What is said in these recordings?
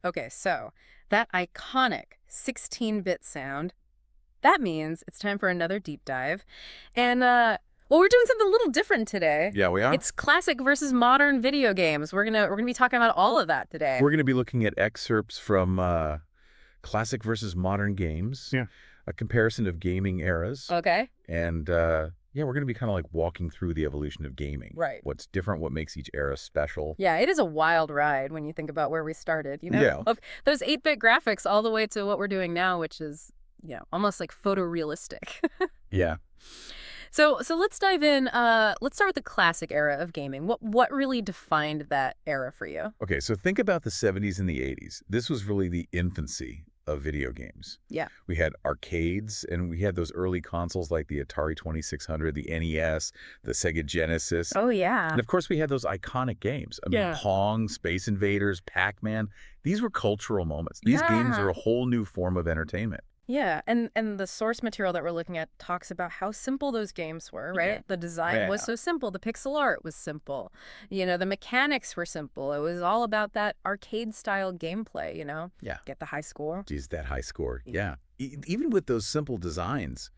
Okay, so that iconic 16-bit sound, that means it's time for another deep dive. And, well, we're doing something a little different today. Yeah, we are. It's classic versus modern video games. We're gonna be talking about all of that today. We're going to be looking at excerpts from classic versus modern games, Yeah. a comparison of gaming eras, Okay? and yeah, we're going to be kind of like walking through the evolution of gaming. Right. What's different, what makes each era special. Yeah, it is a wild ride when you think about where we started, you know? Yeah. Of those 8-bit graphics all the way to what we're doing now, which is, almost like photorealistic. Yeah. So let's dive in. Let's start with the classic era of gaming. What really defined that era for you? Okay, so think about the 70s and the 80s. This was really the infancy of video games. Yeah. We had arcades, and we had those early consoles like the Atari 2600, the NES, the Sega Genesis. Oh, yeah. And of course, we had those iconic games. I mean, Yeah. Pong, Space Invaders, Pac-Man. These were cultural moments. These games Yeah. are a whole new form of entertainment. Yeah, and the source material that we're looking at talks about how simple those games were, right? Yeah. The design was Yeah. so simple. The pixel art was simple. The mechanics were simple. It was all about that arcade-style gameplay, Yeah. Get the high score. Geez, that high score. Yeah. Even with those simple designs,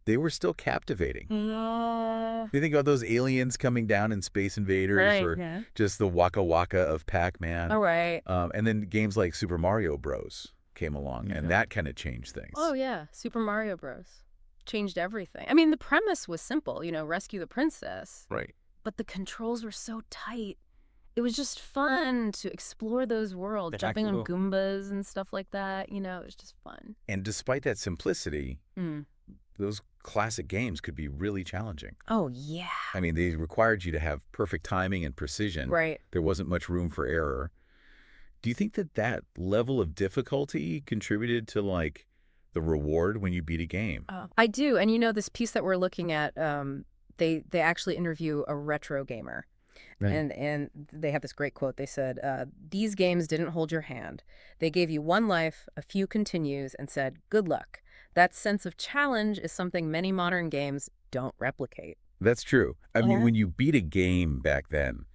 they were still captivating. Yeah. You think about those aliens coming down in Space Invaders Right, or yeah. just the Waka Waka of Pac-Man. All right. And then games like Super Mario Bros. Came along, and that kind of changed things. Oh, yeah. Super Mario Bros. Changed everything. I mean, the premise was simple, rescue the princess. Right. But the controls were so tight. It was just fun to explore those worlds, jumping on Goombas and stuff like that. It was just fun. And despite that simplicity, Mm. those classic games could be really challenging. Oh, yeah. I mean, they required you to have perfect timing and precision. Right. There wasn't much room for error. Do you think that level of difficulty contributed to, like, the reward when you beat a game? I do. And this piece that we're looking at, they actually interview a retro gamer. Right. And they have this great quote. They said, these games didn't hold your hand. They gave you one life, a few continues, and said, good luck. That sense of challenge is something many modern games don't replicate. That's true. I mean, Yeah. when you beat a game back then,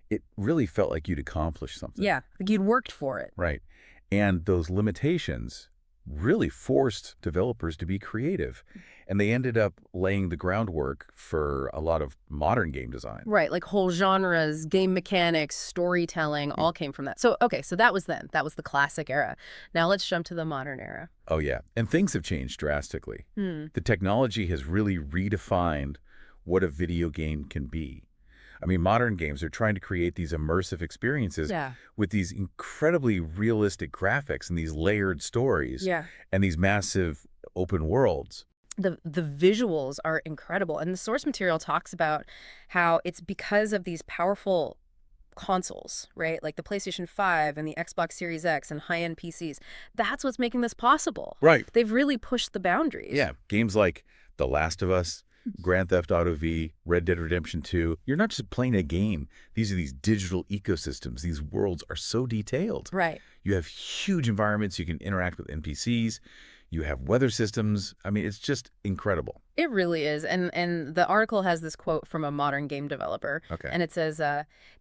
it really felt like you'd accomplished something. Yeah, like you'd worked for it. Right. And those limitations really forced developers to be creative. And they ended up laying the groundwork for a lot of modern game design. Right, like whole genres, game mechanics, storytelling, all came from that. So, okay, so that was then. That was the classic era. Now let's jump to the modern era. Oh, yeah. And things have changed drastically. Hmm. The technology has really redefined what a video game can be. I mean, modern games are trying to create these immersive experiences Yeah. with these incredibly realistic graphics and these layered stories Yeah. and these massive open worlds. The visuals are incredible. And the source material talks about how it's because of these powerful consoles, right? Like the PlayStation 5 and the Xbox Series X and high-end PCs. That's what's making this possible. Right. They've really pushed the boundaries. Yeah. Games like The Last of Us, Grand Theft Auto V, Red Dead Redemption 2. You're not just playing a game. These are these digital ecosystems. These worlds are so detailed. Right. You have huge environments. You can interact with NPCs. You have weather systems. I mean, it's just incredible. It really is. And the article has this quote from a modern game developer. Okay. And it says,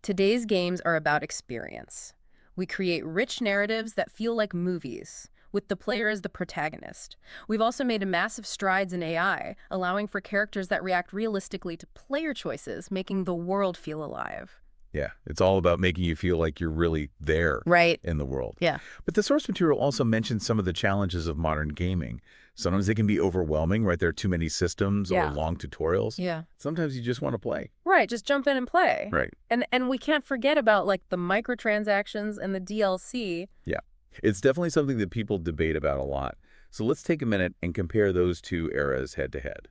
today's games are about experience. We create rich narratives that feel like movies, with the player as the protagonist. We've also made massive strides in AI, allowing for characters that react realistically to player choices, making the world feel alive. Yeah, it's all about making you feel like you're really there Right. in the world. Yeah. But the source material also mentions some of the challenges of modern gaming. Sometimes they can be overwhelming, right? There are too many systems Yeah. or long tutorials. Yeah. Sometimes you just want to play. Right. Just jump in and play. Right. And we can't forget about like the microtransactions and the DLC. Yeah. It's definitely something that people debate about a lot. So let's take a minute and compare those two eras head to head.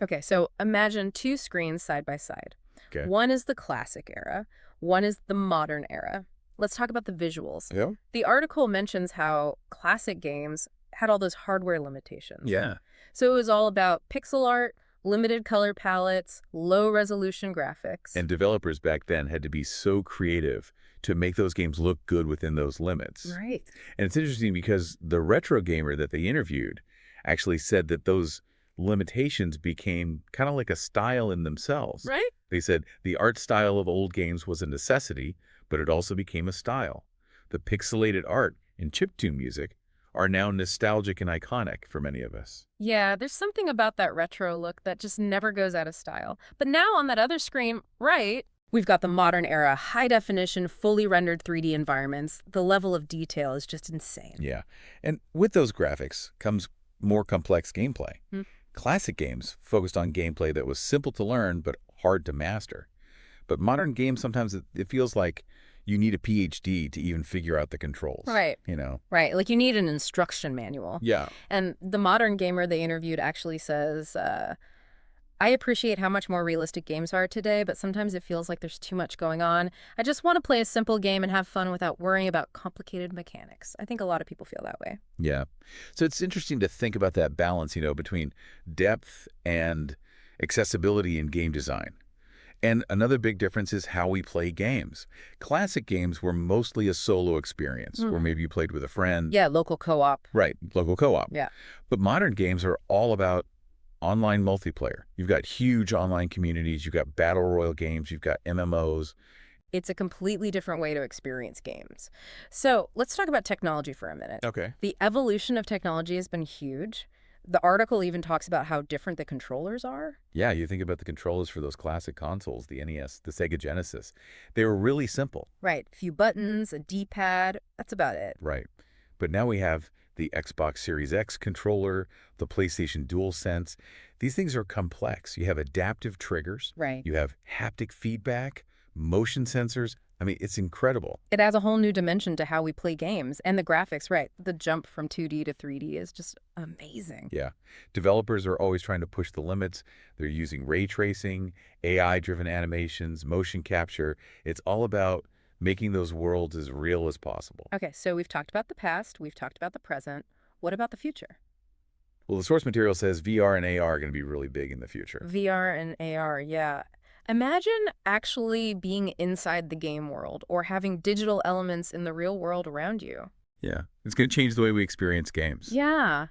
Okay, so imagine two screens side by side. Okay. One is the classic era, one is the modern era. Let's talk about the visuals. Yeah. The article mentions how classic games had all those hardware limitations. Yeah. So it was all about pixel art, limited color palettes, low resolution graphics. And developers back then had to be so creative to make those games look good within those limits. Right. And it's interesting because the retro gamer that they interviewed actually said that those limitations became kind of like a style in themselves. Right? They said the art style of old games was a necessity, but it also became a style. The pixelated art and chiptune music are now nostalgic and iconic for many of us. Yeah, there's something about that retro look that just never goes out of style. But now on that other screen, right, we've got the modern era, high definition, fully rendered 3D environments. The level of detail is just insane. Yeah, and with those graphics comes more complex gameplay. Hmm. Classic games focused on gameplay that was simple to learn but hard to master. But modern games, sometimes it feels like you need a PhD to even figure out the controls. Right. You know? Right, like you need an instruction manual. Yeah. And the modern gamer they interviewed actually says, I appreciate how much more realistic games are today, but sometimes it feels like there's too much going on. I just want to play a simple game and have fun without worrying about complicated mechanics. I think a lot of people feel that way. Yeah. So it's interesting to think about that balance, between depth and accessibility in game design. And another big difference is how we play games. Classic games were mostly a solo experience, or maybe you played with a friend. Yeah, local co-op. Right, local co-op. Yeah. But modern games are all about online multiplayer. You've got huge online communities, you've got battle royale games, you've got MMOs. It's a completely different way to experience games. So let's talk about technology for a minute. Okay. The evolution of technology has been huge. The article even talks about how different the controllers are. Yeah, you think about the controllers for those classic consoles, the NES, the Sega Genesis. They were really simple. Right. A few buttons, a D-pad. That's about it. Right. But now we have the Xbox Series X controller, the PlayStation DualSense. These things are complex. You have adaptive triggers. Right. You have haptic feedback, motion sensors. I mean, it's incredible. It adds a whole new dimension to how we play games. And the graphics, right. The jump from 2D to 3D is just amazing. Yeah. Developers are always trying to push the limits. They're using ray tracing, AI-driven animations, motion capture. It's all about making those worlds as real as possible. Okay, so we've talked about the past. We've talked about the present. What about the future? Well, the source material says VR and AR are going to be really big in the future. VR and AR, yeah. Imagine actually being inside the game world or having digital elements in the real world around you. Yeah. It's going to change the way we experience games. Yeah.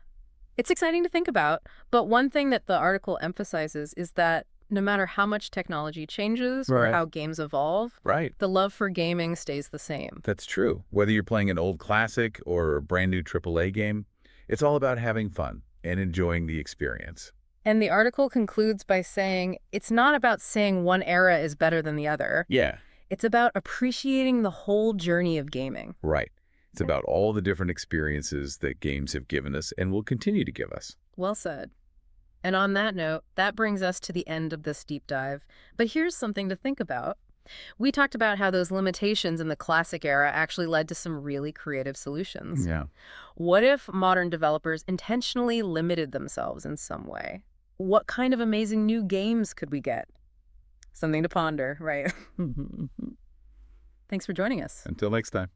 It's exciting to think about, but one thing that the article emphasizes is that no matter how much technology changes or Right. how games evolve, Right. the love for gaming stays the same. That's true. Whether you're playing an old classic or a brand new AAA game, it's all about having fun and enjoying the experience. And the article concludes by saying it's not about saying one era is better than the other. Yeah. It's about appreciating the whole journey of gaming. Right. It's about all the different experiences that games have given us and will continue to give us. Well said. And on that note, that brings us to the end of this deep dive. But here's something to think about. We talked about how those limitations in the classic era actually led to some really creative solutions. Yeah. What if modern developers intentionally limited themselves in some way? What kind of amazing new games could we get? Something to ponder, right? Thanks for joining us. Until next time.